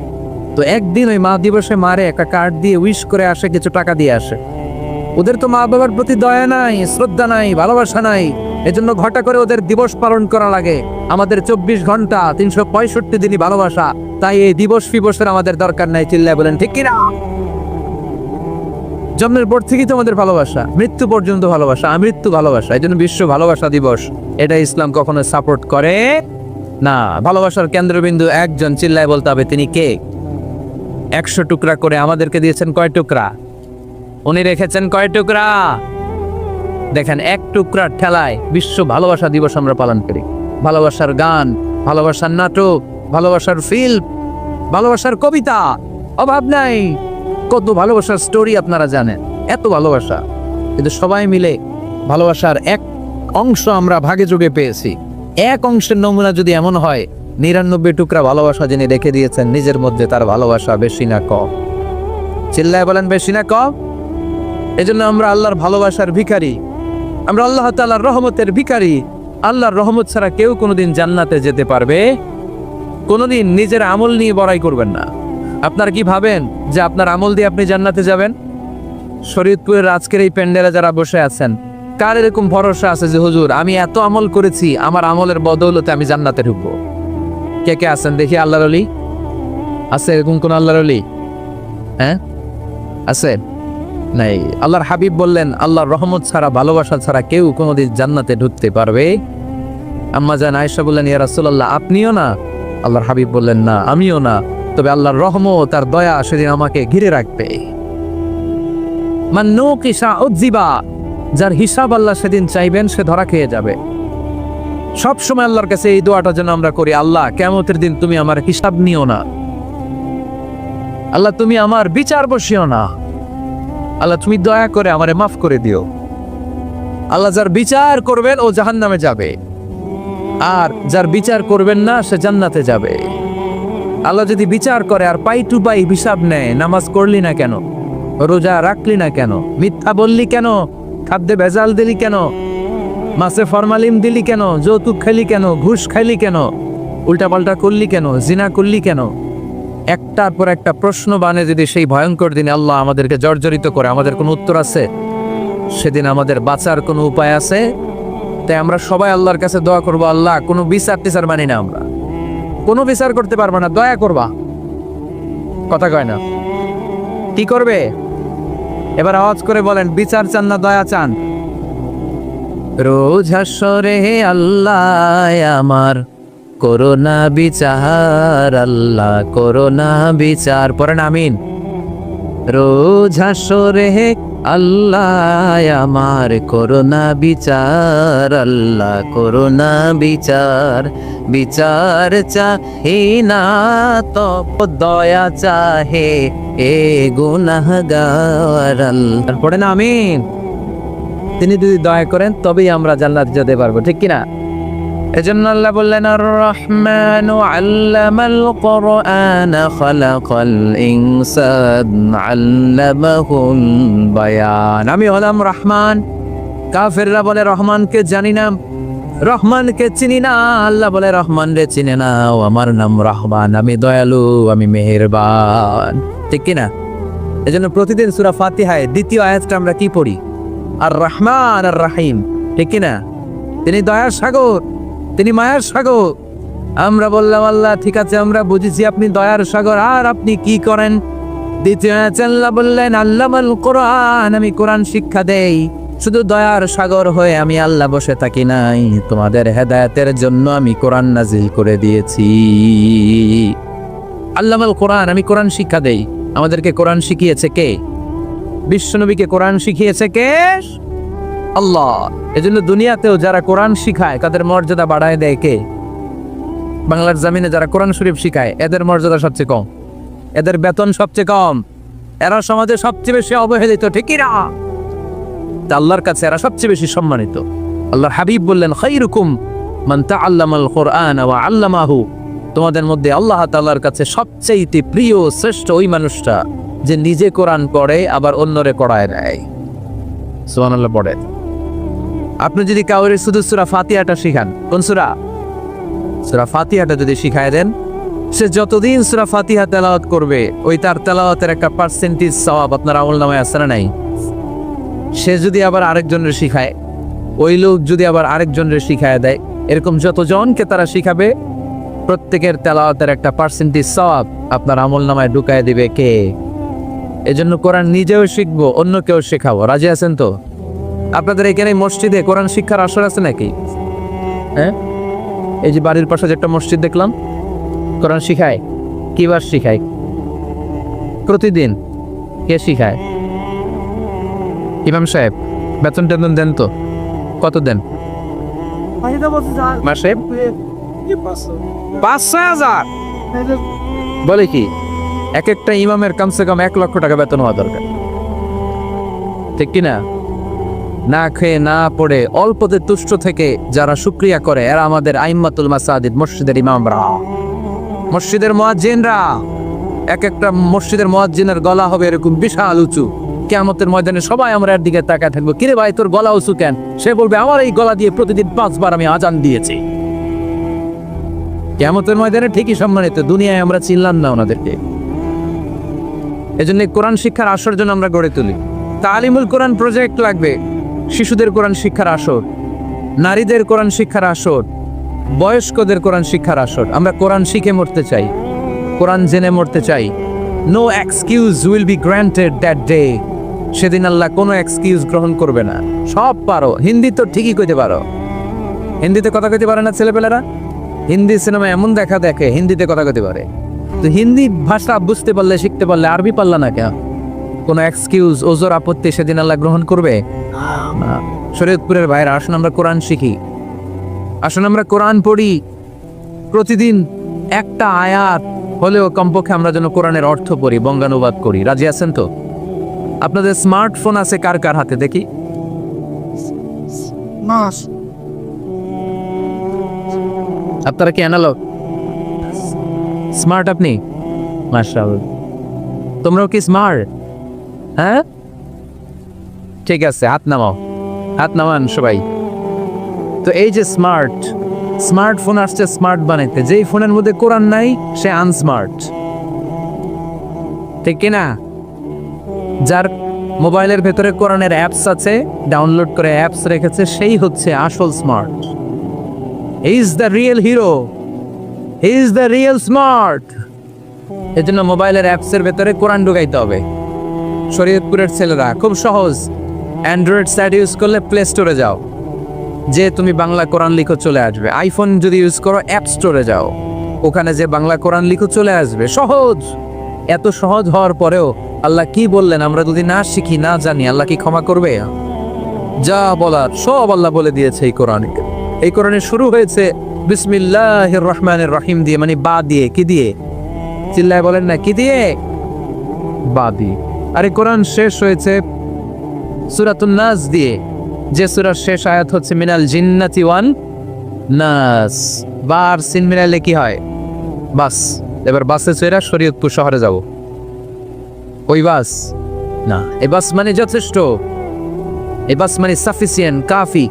তো একদিন ওই মা দিবসে মারে একটা কার্ড দিয়ে উইশ করে আসে, কিছু টাকা দিয়ে আসে। ওদের তো মা বাবার প্রতি দয়া নাই, শ্রদ্ধা নাই, ভালোবাসা নাই, এজন্য ঘটা করে ওদের দিবস পালন করা লাগে। আমাদের 24 ঘন্টা 365 দিনই ভালোবাসা, তাই এই দিবস ফিবসের আমাদের দরকার নাই। চিল্লায় বলেন ঠিক কিনা? জন্মের পর থেকেই তো আমাদের ভালোবাসা, মৃত্যু পর্যন্ত ভালোবাসা, আমৃত্যু ভালোবাসা। এই জন্য বিশ্ব ভালোবাসা দিবস, এটা ইসলাম কখনো সাপোর্ট করে না। ভালোবাসার কেন্দ্রবিন্দু একজন, চিল্লায় বলতে হবে তিনি কে? 100 টুকরা করে আমাদেরকে দিয়েছেন কয় টুকরা? উনি রেখেছেন কয় টুকরা? দেখেন, এক টুকরার ঠেলায় বিশ্ব ভালোবাসা দিবস আমরা পালন করি। ভালোবাসার গান, ভালোবাসার নাটক, ভালোবাসার ফিল্ম, ভালোবাসার কবিতা, অভাব নাই। কত ভালোবাসার স্টোরি আপনারা জানেন, এত ভালোবাসা। কিন্তু সবাই মিলে ভালোবাসার এক অংশ আমরা ভাগে যোগে পেয়েছি। এক অংশের নমুনা যদি এমন হয়, 99 টুকরা ভালোবাসা যিনি রেখে দিয়েছেন নিজের মধ্যে, তার ভালোবাসা বেশি না কম? চিল্লায় বলেন, বেশি না কম? এজন্য আমরা আল্লাহর ভালোবাসার ভিখারি, আমরা আল্লাহ তাআলার রহমতের ভিখারি। আল্লাহর রহমত ছাড়া কেউ কোনোদিন জান্নাতে যেতে পারবে? কোনোদিন নিজের আমল নিয়ে বড়াই করবেন না। আপনার কি ভাবেন যে আপনার আমল দিয়ে আপনি জান্নাতে যাবেন? শরীয়তপুরের আজকের এই প্যান্ডেলে যারা বসে আছেন, কার এরকম ভরসা আছে যে হুজুর আমি এত আমল করেছি, আমার আমলের বদৌলতে আমি জান্নাতে ঢুকবো? কে কে আছেন দেখি? আল্লাহর ওলি আছে এরকম কোন? আল্লাহর ওলি হ্যাঁ আছে? নাই। আল্লাহর হাবিব বললেন, আল্লাহর রহমত ছাড়া, ভালোবাসা ছাড়া কেউ কোনোদিন জান্নাতে ঢুকতে পারবে? আম্মা জান আয়েশা বললেন, ইয়া রাসূলুল্লাহ আপনিও না? আল্লাহর হাবিব বললেন, না আমিও না, তবে আল্লাহর রহমত আর দয়া সেদিন আমাকে ঘিরে রাখবে। মান নুকিশা উযিবা, যার হিসাব আল্লাহ সেদিন চাইবেন সে ধরা খেয়ে যাবে। সব সময় আল্লাহর কাছে এই দোয়াটা যেন আমরা করি, আল্লাহ কিয়ামতের দিন তুমি আমার হিসাব নিও না, আল্লাহ তুমি আমার বিচার বসিও না, আল্লাহ তুমি দয়া করে আমারে মাফ করে দিও। আল্লাহ যার বিচার করবেন ও জাহান্নামে যাবে, আর যার বিচার করবেন না সে জান্নাতে যাবে। আল্লাহ যদি বিচার করে আর পাই টু পাই হিসাব নেয়, নামাজ করলি না কেন, রোজা রাখলি না কেন, মিথ্যা বললি কেন, খাদ্যে ভেজাল দিলি কেন, মাছে ফরমালিন দিলি কেন, যৌতুক খাইলি কেন, ঘুষ খাইলি কেন, উল্টাপাল্টা করলি কেন, জিনা করলি কেন, একটার পর একটা প্রশ্ন বানে যদি সেই ভয়ঙ্কর দিনে আল্লাহ আমাদেরকে জর্জরিত করে, আমাদের কোনো উত্তর আছে? সেদিন আমাদের বাঁচার কোনো উপায় আছে? তাই আমরা সবাই আল্লাহর কাছে দোয়া করবো, আল্লাহ কোনো বিচার টিচার মানি না, আমরা কোনো বিচার করতে পারবো না, দয়া করবা। কথা কয় না? কি করবে? এবার আওয়াজ করে বলেন, বিচার চান না দয়া চান? রোজ হাসরে আল্লাহ আমার করোনা বিচার, আল্লাহ করোনা বিচার, পড়েন আমিন। রোজ হাসরে আল্লাহ আমার করোনা বিচার, আল্লাহ করোনা বিচার, বিচার চাহে না তব দয়া চাহে এ গুনাহগার, আল্লাহ পড়েন আমিন। তিনি যদি দয়া করেন তবেই আমরা জান্নাত যেতে পারবো, ঠিক কিনা? এজন্য আল্লাহ বললেন, আর রহমানু আল্লামাল কুরআন খালাকাল ইনসান আল্লামাহুল বায়ান। আমি হলাম রহমান। কাফেররা বলে রহমানকে জানি না, রহমানকে চিনি না। আল্লাহ বলে রহমান রে চিনে না, ও আমার নাম রহমান, আমি দয়ালু, আমি মেহেরবান, ঠিক কিনা? এজন্য প্রতিদিন সূরা ফাতিহায় দ্বিতীয় আয়াতটা আমরা কি পড়ি? আর রহমান আর রাহিম, ঠিক কিনা? তিনি দয়ার সাগর, তিনি মায়ার সাগর। আমরা বললাম, আল্লাহ ঠিক আছে আমরা বুঝেছি আপনি দয়ার সাগর, আর আপনি কি করেন? দ্বিতীয় আয়াতে আল্লাহ বললেন, আল্লামাল কোরআন, আমি কোরআন শিক্ষা দেই। শুধু দয়ার সাগর হয়ে আমি আল্লাহ বসে থাকি নাই, তোমাদের হেদায়েতের জন্য আমি কোরআন নাজিল করে দিয়েছি। আল্লামাল কোরআন, আমি কোরআন শিক্ষা দেই। আমাদেরকে কোরআন শিখিয়েছে কে? বিশ্বনবীকে কোরআন শিখিয়েছে কে? আল্লাহ। এজন্য দুনিয়াতেও যারা কোরআন শিখায় তাদের মর্যাদা বাড়ায় দেয় কে? বাংলার জমিনে যারা কোরআন শরীফ শিখায় এদের মর্যাদা সবচেয়ে কম, এদের বেতন সবচেয়ে কম, এরা সমাজে সবচেয়ে বেশি অবহেলিত, ঠিকই না? আল্লাহর কাছে এরা সবচেয়ে বেশি সম্মানিত। আল্লাহর হাবিব বললেন, খায়রুকুম মান তাআল্লামাল কুরআন ওয়া আল্লামাহু, তোমাদের মধ্যে আল্লাহ তাআলার কাছে সবচেয়ে প্রিয় শ্রেষ্ঠ ওই মানুষটা যে নিজে কোরআন পড়ে আবার অন্যরে পড়ায় দেয়। সুবহানাল্লাহ পড়ে। আপনি যদি কাউরে শুধু সূরা ফাতিহাটা শিখান, কোন সূরা? সূরা ফাতিহাটা যদি শিখায় দেন, সে যতদিন সূরা ফাতিহা তেলাওয়াত করবে ওই তার তেলাওয়াতের একটা পার্সেন্টেজ সওয়াব আপনার আমলনামায় আছে না নাই? সে যদি আবার আরেকজনের শিখায়, ওই লোক যদি আবার আরেকজনের শিখায় দেয়, এরকম যতজনকে তারা শিখাবে প্রত্যেকের তেলাওয়াতের একটা পার্সেন্টেজ সওয়াব আপনার আমলনামায় ঢুকায় দিবে কে? এজন্য কোরআন নিজেও শিখবো, অন্যকেও শেখাবো। রাজি আছেন তো? আপনাদের এখানে মসজিদে কোরআন শিক্ষার আসর আছে নাকি? হ্যাঁ, এই যে বাড়ির পাশে যে একটা মসজিদ দেখলাম, কোরআন শিখায়। কিবার শিখায়? প্রতিদিন কে শিখায়? ইমাম সাহেব বেতন টেতন দেন তো? কত দেন মাসে? 5,000। বলে কি এক একটা ইমামের কমসে কম 1 লক্ষ টাকা বেতন হওয়া দরকার, ঠিক কিনা? না খেয়ে না পড়ে অল্পতে তুষ্ট থেকে যারা শুকরিয়া করে এরা আমাদের আইম্মাতুল মাসাজিদ, মসজিদের ইমামরা, মসজিদের মুয়াজ্জিনরা। এক একটা মসজিদের মুয়াজ্জিনের গলা হবে এরকম বিশাল উঁচু। কিয়ামতের ময়দানে সবাই আমরা এর দিকে তাকায় থাকবো, কিরে ভাই তোর গলা উঁচু কেন? সে বলবে আমার এই গলা দিয়ে প্রতিদিন 5 বার আমি আজান দিয়েছি। কিয়ামতের ময়দানে ঠিকই সম্মানিত, দুনিয়ায় আমরা চিনলাম না ওনাদেরকে। এজন্য কোরআন শিক্ষার আসর জন্য আমরা গড়ে তুলি। তালিমুল কোরআন প্রজেক্ট লাগবে, শিশুদের কোরআন শিক্ষার আসর, নারীদের কোরআন শিক্ষার আসর, বয়স্কদের কোরআন শিক্ষার আসর। আমরা কোরআন শিখে মরতে চাই, কোরআন জেনে মরতে চাই। No excuse will be granted that day. সেদিন আল্লাহ কোনো এক্সকিউজ গ্রহণ করবে না। সব পারো, হিন্দি তো ঠিকই কইতে পারো। হিন্দিতে কথা কইতে পারে না ছেলেপেলেরা? হিন্দি সিনেমা এমন দেখা দেখে হিন্দিতে কথা কইতে পারে। তো হিন্দি ভাষা বুঝতে পারলে, শিখতে পারলে আরবি পারলা না কেন? কোনো এক্সকিউজ, ওজোর, আপত্তি সেদিন আল্লাহ গ্রহণ করবে না। শরীয়তপুরের ভাইরা, আসুন আমরা কোরআন শিখি, আসুন আমরা কোরআন পড়ি। প্রতিদিন একটা আয়াত হলেও কমপক্ষে আমরা যেন কোরআনের অর্থ পড়ি, বঙ্গানুবাদ করি। রাজি আছেন তো? আপনাদের স্মার্টফোন আছে কার কার হাতে দেখি? আপনারা কি অ্যানালগ? স্মার্ট আপনি? মাশাআল্লাহ। তোমরাও কি স্মার্ট? হ্যাঁ, ঠিক আছে, হাত নামাও, হাত নামান সবাই। তো এই যে স্মার্টফোন আসছে স্মার্ট বানাইতে, যেই ফোনের মধ্যে কোরআন নাই সে আনস্মার্ট, ঠিক কিনা? যার মোবাইলের ভেতরে কোরআনের অ্যাপস আছে, ডাউনলোড করে অ্যাপস রেখেছে, সেই হচ্ছে আসল smart. He is the real hero, he is the real smart. এজন্য মোবাইলের অ্যাপসের ভেতরে কোরআন ঢুকাইতে হবে। শরীয়তপুরের ছেলেরা খুব সহজ, অ্যান্ড্রয়েড সাইট ইউজ করলে প্লে স্টোরে যাও, যে তুমি বাংলা কোরআন লিখো চলে আসবে। আইফোন যদি ইউজ করো অ্যাপ স্টোরে যাও, ওখানে যে বাংলা কোরআন লিখো চলে আসবে। সহজ। এত সহজ হওয়ার পরেও আল্লাহ কি বললেন আমরা যদি না শিখি, না জানি, আল্লাহ কি ক্ষমা করবে? যা বলার সব আল্লাহ বলে দিয়েছে এই কোরআনে। এই কোরআনে শুরু হয়েছে বিসমিল্লাহির রহমানির রহিম দিয়ে, মানে বা দিয়ে। কি দিয়ে? চিল্লায় বলেন না, কি দিয়ে? বা দিয়ে। আর এই কোরআন শেষ হয়েছে সূরাতুন নাস দিয়ে, যে সূরার শেষ আয়াত হচ্ছে মিনাল জিন্নাতি ওয়ান নাস। বার সিন মিলাইলে কি হয়? বাস। এবার বাসে চড়ে শরীয়তপুর শহরে যাব। ওই বাস না, এই বাস মানে যথেষ্ট, এই বাস মানে সাফিসিয়েন্ট, কাফি।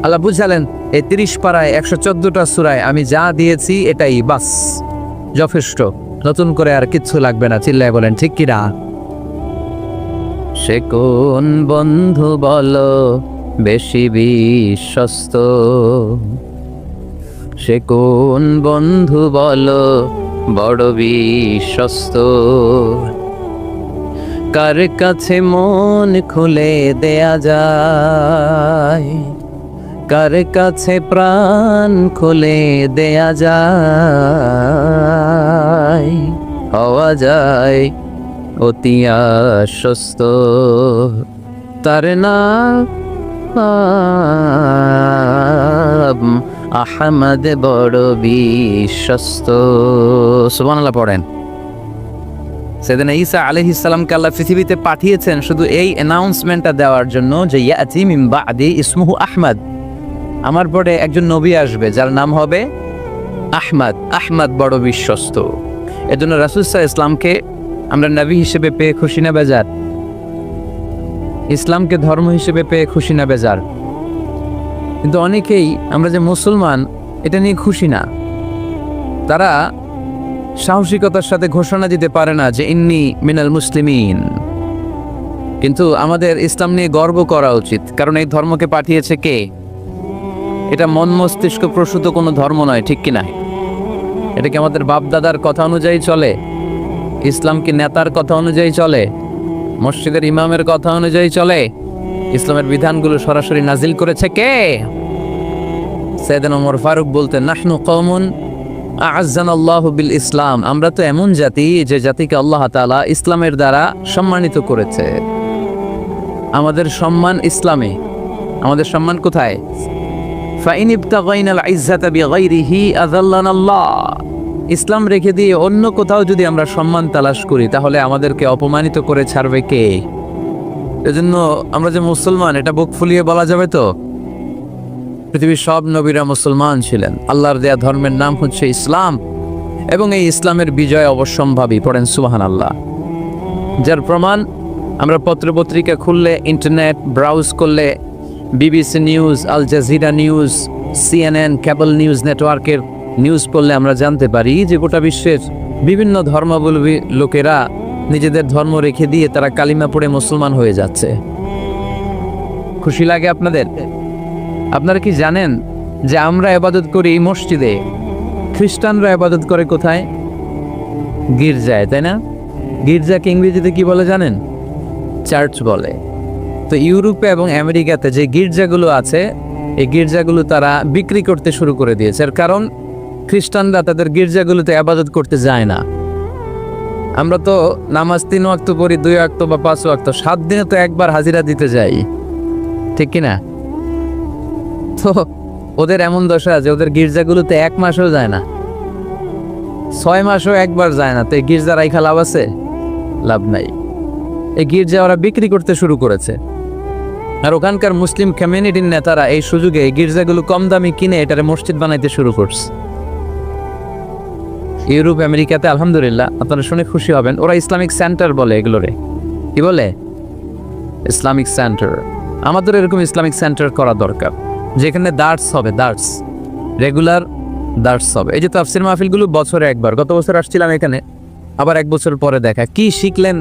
আল্লাহ বুঝালেন এই 30 পারায় 114টা সূরায় আমি যা দিয়েছি এটাই বাস, যথেষ্ট। নতুন করে আর কিচ্ছু লাগবে না। চিল্লায় বলেন ঠিক কিনা? সে কোন বন্ধু বলো বেশি বিশ্বস্ত? সে কোন বন্ধু বলো বড় বিশ্বস্ত? কার কাছে মন খুলে দেয়া যায়, কার কাছে প্রাণ খুলে দেয়া যায়, হওয়া যায় অতি আশ্বস্ত। তার নাম আহমদ বড় বিশ্বস্ত। সুবহানাল্লাহ পড়েন। সেদিন ঈসা আলাইহিস সালামকে আল্লাহ পৃথিবীতে পাঠিয়েছেন শুধু এই অ্যানাউন্সমেন্টটা দেওয়ার জন্য যে ইয়াতি মিন বাদি ইসমুহু আহমদ, আমার পরে একজন নবী আসবে যার নাম হবে আহমদ। আহমদ বড় বিশ্বস্ত। এজন্য রাসূল সাল্লাল্লাহু আলাইহি ইসলামকে আমরা নবী হিসেবে পেয়ে খুশি না বেজার? ইসলামকে ধর্ম হিসেবে পেয়ে খুশি না বেজার? কিন্তু অনেকেই আমরা যে মুসলমান এটা নিয়ে খুশি না। তারা সাহসিকতার সাথে ঘোষণা দিতে পারে না যে ইন্নী মিনাল মুসলিমিন। কিন্তু আমাদের ইসলাম নিয়ে গর্ব করা উচিত, কারণ এই ধর্মকে পাঠিয়েছে কে? এটা মন মস্তিষ্ক প্রসূত কোনো ধর্ম নয়, ঠিক কি না? এটা কি আমাদের বাপ দাদার কথা অনুযায়ী চলে? ইসলাম কি নেতার কথা অনুযায়ী চলে? মসজিদের ইমামের কথা অনুযায়ী চলে? ইসলামের বিধানগুলো সরাসরি নাজিল করেছে কে? সাইয়েদনা ওমর ফারুক বলতেন নাহনু কওমুন আ'আজ্জানাল্লাহু বিল ইসলাম, আমরা তো এমন জাতি যে জাতিকে আল্লাহ তাআলা ইসলামের দ্বারা সম্মানিত করেছে। আমাদের সম্মান ইসলামে। আমাদের সম্মান কোথায়? ফাইন ইবতাগাইনাল ইজ্জাতা বিগাইরিহি আযাল্লানাল্লাহ। ইসলাম রেখে দিয়ে অন্য কোথাও যদি আমরা সম্মান তালাশ করি তাহলে আমাদেরকে অপমানিত করে ছাড়বে কে? এজন্য আমরা যে মুসলমান এটা বুক ফুলিয়ে বলা যাবে তো? পৃথিবীর সব নবীরা মুসলমান ছিলেন। আল্লাহর দেয়া ধর্মের নাম হচ্ছে ইসলাম, এবং এই ইসলামের বিজয় অবশ্যম্ভাবী। পড়েন সুবহানাল্লাহ। যার প্রমাণ আমরা পত্রপত্রিকা খুললে, ইন্টারনেট ব্রাউজ করলে, BBC news, Al Jazeera news, CNN, cable news নেটওয়ার্কের নিউজ পড়লে আমরা জানতে পারি যে গোটা বিশ্বের বিভিন্ন ধর্মাবলম্বী লোকেরা নিজেদের ধর্ম রেখে দিয়ে তারা কালিমা পড়ে মুসলমান হয়ে যাচ্ছে। খুশি লাগে আপনাদের? আপনারা কি জানেন যে আমরা ইবাদত করি এই মসজিদে, খ্রিস্টানরা ইবাদত করে কোথায়? গির্জায়, তাই না? গির্জাকে ইংরেজিতে কি বলে জানেন? চার্চ বলে। তো ইউরোপে এবং আমেরিকাতে যে গির্জাগুলো আছে, এই গির্জাগুলো তারা বিক্রি করতে শুরু করে দিয়েছে। এর কারণ খ্রিস্টানরা তাদের গির্জাগুলোতে ইবাদত করতে যায় না। আমরা তো নামাজ 3 ওয়াক্ত পড়ি, 2 ওয়াক্ত বা 5 ওয়াক্ত, 7 দিনে তো একবার হাজিরা দিতে যাই, ঠিক কিনা? তো ওদের এমন দশা আছে, ওদের গির্জাগুলোতে 1 মাসও যায় না, 6 মাসও একবার যায় না। তো এই গির্জা রাইখা লাভ আছে? লাভ নাই। এই গির্জা ওরা বিক্রি করতে শুরু করেছে, আর ওখানকার মুসলিম কমিউনিটির নেতারা এই সুযোগে এই গির্জাগুলো কম দামে কিনে এটারে মসজিদ বানাইতে শুরু করছে। ইউরোপ আমেরিকাতে আলহামদুলিল্লাহ, আপনারা শুনে খুশি হবেন, ওরা ইসলামিক সেন্টার বলে এগুলোরে। কি বলে? Islamic centre. আমাদের এরকম ইসলামিক সেন্টার করা দরকার, যেখানে দার্স হবে, দার্স, রেগুলার দার্স হবে। এই যে তাফসির মাহফিলগুলো বছরে একবার, গত বছর আসছিলাম এখানে, আবার 1 বছর পরে দেখা, কি শিখলেন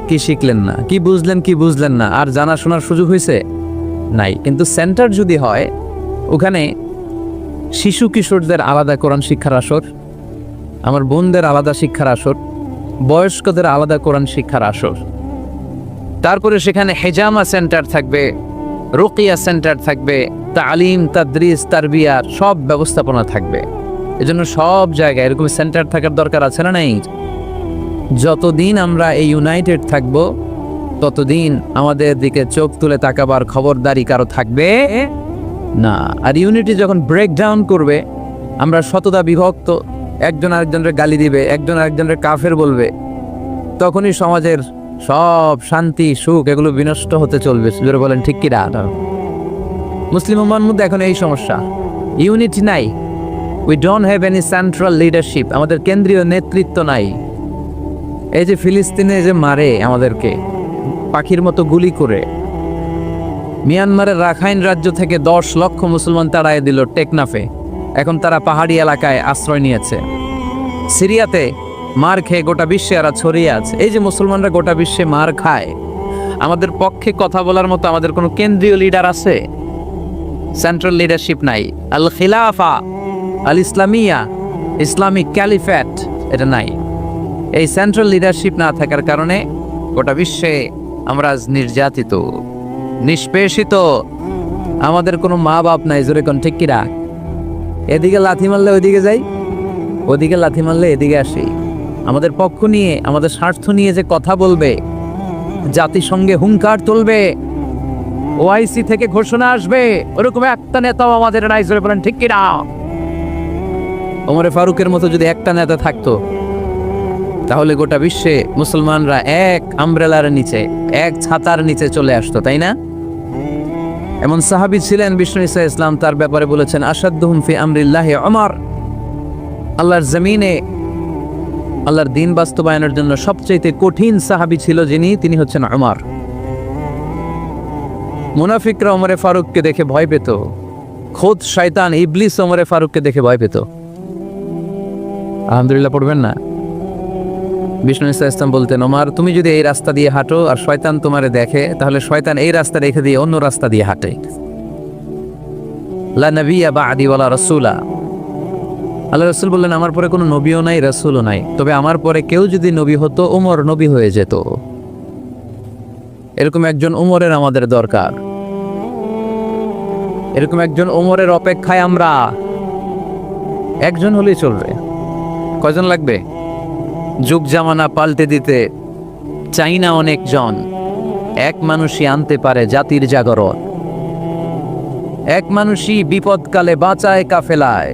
কি শিখলেন না, কি বুঝলেন কি বুঝলেন না, আর জানা শোনার সুযোগ হয়েছে নাই। কিন্তু সেন্টার যদি হয়, ওখানে শিশু কিশোরদের আলাদা কোরআন শিক্ষার আসর, আমার বোনদের আলাদা শিক্ষার আসর, বয়স্কদের আলাদা কোরআন শিক্ষার আসর, তারপরে সেখানে হেজামা সেন্টার থাকবে, রুকিয়া সেন্টার থাকবে, তালিম, তাদরিস, তারবিয়ার সব ব্যবস্থাপনা থাকবে। এজন্য সব জায়গায় এরকম সেন্টার থাকার দরকার আছে না নাই? যতদিন আমরা এই ইউনাইটেড থাকব, ততদিন আমাদের দিকে চোখ তুলে তাকাবার খবরদারি কারো থাকবে না। আর ইউনিটি যখন ব্রেকডাউন করবে, আমরা শততা বিভক্ত, একজন আরেকজনের গালি দিবে, একজন আরেকজনের কাফের বলবে, তখনই সমাজের সব শান্তি সুখ এগুলো বিনষ্ট হতে চলবে। জোরে বলেন ঠিক কি না? মুসলিম উম্মাহর মধ্যে এখন এই সমস্যা, ইউনিটি নাই। We don't have any central leadership, আমাদের কেন্দ্রীয় নেতৃত্ব নাই। এই যে ফিলিস্তিনে যে মারে আমাদেরকে পাখির মতো গুলি করে, মিয়ানমারের রাখাইন রাজ্য থেকে 10 লক্ষ মুসলমান তাড়ায় দিল টেকনাফে, এখন তারা পাহাড়ি এলাকায় আশ্রয় নিয়েছে। সিরিয়াতে মার খেয়ে গোটা বিশ্বে এরা ছড়িয়ে আছে। এই যে মুসলমানরা গোটা বিশ্বে মার খায়, আমাদের পক্ষে কথা বলার মতো আমাদের কোনো কেন্দ্রীয় লিডার আছে? সেন্ট্রাল লিডারশিপ নাই। আল খিলাফা আল ইসলামিয়া, ইসলামিক ক্যালিফেট, এটা নাই। এই সেন্ট্রাল লিডারশিপ না থাকার কারণে গোটা বিশ্বে আমরা আজ নির্যাতিত, নিষ্পেষিত। আমাদের কোনো মা বাপ নাই, জোরে কোন ঠিক কিনা? এদিকে লাথি মারলে ওইদিকে যাই, ওদিকে লাথি মারলে এদিকে আসি। আমাদের পক্ষ নিয়ে, আমাদের স্বার্থ নিয়ে যে কথা বলবে, জাতিসংঘে হুঙ্কার তুলবে, ওআইসি থেকে ঘোষণা আসবে, ওরকম একটা নেতাও আমাদের নাই, জোরে বলেন ঠিক কিনা? ওমরে ফারুকের মতো যদি একটা নেতা থাকতো, তাহলে গোটা বিশ্বে মুসলমানরা এক আমব্রেলার নিচে, এক ছাতার নিচে চলে আসতো, তাই না? এমন সাহাবী ছিলেন বিষ্ণু ঈসা ইসলাম তার ব্যাপারে বলেছেন, আসাদ্দুহুম ফি আমরিল্লাহি ওমর। আল্লাহর জমিনে আল্লাহর দ্বীন বাস্তবায়নের জন্য সবচেয়ে কঠিন সাহাবী ছিল যিনি, তিনি হচ্ছেন ওমর। মুনাফিকরা ওমরে ফারুককে দেখে ভয় পেত, খোদ শয়তান ইবলিস ওমরে ফারুককে দেখে ভয় পেত। আলহামদুলিল্লাহ পড়বেন না? বিষ্ণু ঈসা ইসলাম বলতেন, ওমর তুমি যদি এই রাস্তা দিয়ে হাঁটো আর শয়তান তোমারে দেখে, তাহলে শয়তান এই রাস্তা রেখে দিয়ে অন্য রাস্তা দিয়ে হাঁটে। লা নবিয়্যা বা'দি ওয়ালা রাসূলা। আল্লাহ রাসূল বললেন, আমার পরে কোনো নবীও নাই, রাসূলও নাই, তবে আমার পরে কেউ যদি নবী হতো, ওমর নবী হয়ে যেত। এরকম একজন ওমরের আমাদের দরকার। এরকম একজন ওমরের অপেক্ষায় আমরা, একজন হলেই চলবে। কয়জন লাগবে? যুগ জামানা পাল্টে দিতে চাই না অনেকজন, এক মানুষই আনতে পারে জাতির জাগরণ। এক মানুষই বিপদকালে বাঁচায় কাফেলায়,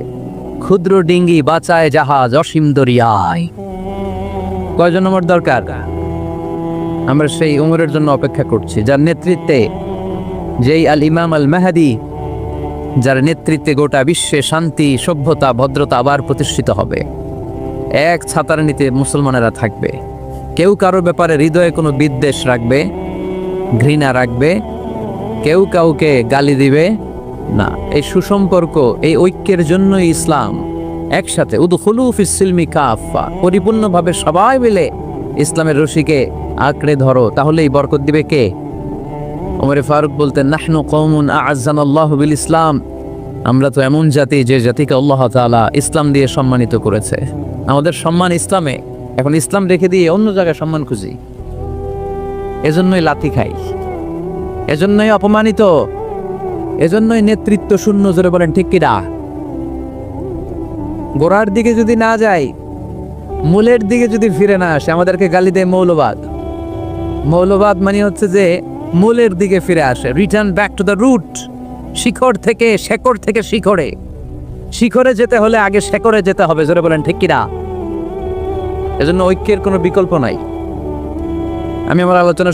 ক্ষুদ্র ডিঙ্গি বাঁচায় জাহাজ অসীম দরিয়ায়। কয়জন আমার দরকার? আমরা সেই উমরের জন্য অপেক্ষা করছি, যার নেতৃত্বে, যেই আল ইমাম আল মাহদি, যার নেতৃত্বে গোটা বিশ্বে শান্তি, সভ্যতা, ভদ্রতা আবার প্রতিষ্ঠিত হবে। এক ছাতার নিতে মুসলমানেরা থাকবে, কেউ কারো ব্যাপারে হৃদয়ে কোনো বিদ্বেষ রাখবে, ঘৃণা রাখবে, কেউ কাউকে গালি দিবে না। এই সুসম্পর্ক, এই ঐক্যের জন্যই ইসলাম। একসাথে উদখুলু ফিস সিলমি কাফা, পরিপূর্ণভাবে সবাই মিলে ইসলামের রশিকে আঁকড়ে ধরো, তাহলেই বরকত দিবে কে? ওমরে ফারুক বলতেন, নাহনু কওমুন আ'আজ্জানাল্লাহু বিল ইসলাম, আমরা তো এমন জাতি যে জাতিকে আল্লাহ তাআলা ইসলাম দিয়ে সম্মানিত করেছে। আমাদের সম্মান ইসলামে, এখন ইসলাম রেখে দিয়ে অন্য জায়গায় সম্মান খুঁজি, এজন্যই লাথি খাই, এজন্যই অপমানিত, এজন্যই নেতৃত্ব শূন্য। জোরে বলেন ঠিক কিনা? গোড়ার দিকে যদি না যাই, মূলের দিকে যদি ফিরে না আসে, আমাদেরকে গালি দেয় মৌলবাদ। মৌলবাদ মানে হচ্ছে যে মূলের দিকে ফিরে আসে, return back to the root. শিখর থেকে, শেকড় থেকে শিখরে, শিখরে যেতে হলে আগে শেকড়ে যেতে হবে। জোরে বলেন ঠিক কিনা? এজন্য ঐক্যের কোনো বিকল্প নাই। আমি আমার আলোচনা